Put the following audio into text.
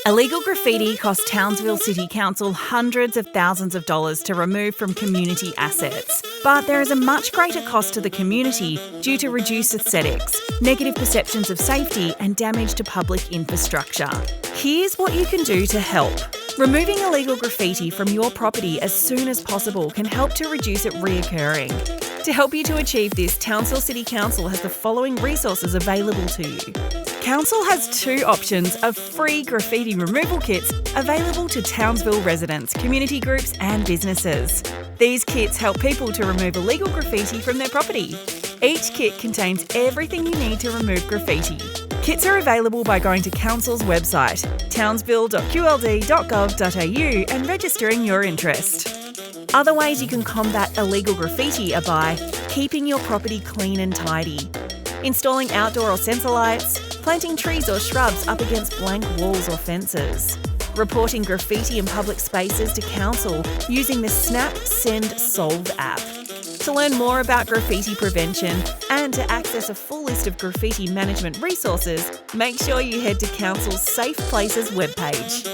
Illegal graffiti costs Townsville City Council hundreds of thousands of dollars to remove from community assets. But there is a much greater cost to the community due to reduced aesthetics, negative perceptions of safety and damage to public infrastructure. Here's what you can do to help. Removing illegal graffiti from your property as soon as possible can help to reduce it reoccurring. To help you to achieve this, Townsville City Council has the following resources available to you. Council has 2 options of free graffiti removal kits available to Townsville residents, community groups and businesses. These kits help people to remove illegal graffiti from their property. Each kit contains everything you need to remove graffiti. Kits are available by going to Council's website, townsville.qld.gov.au, and registering your interest. Other ways you can combat illegal graffiti are by keeping your property clean and tidy, installing outdoor or sensor lights, planting trees or shrubs up against blank walls or fences, reporting graffiti in public spaces to Council using the Snap Send Solve app. To learn more about graffiti prevention and to access a full list of graffiti management resources, make sure you head to Council's Safe Places webpage.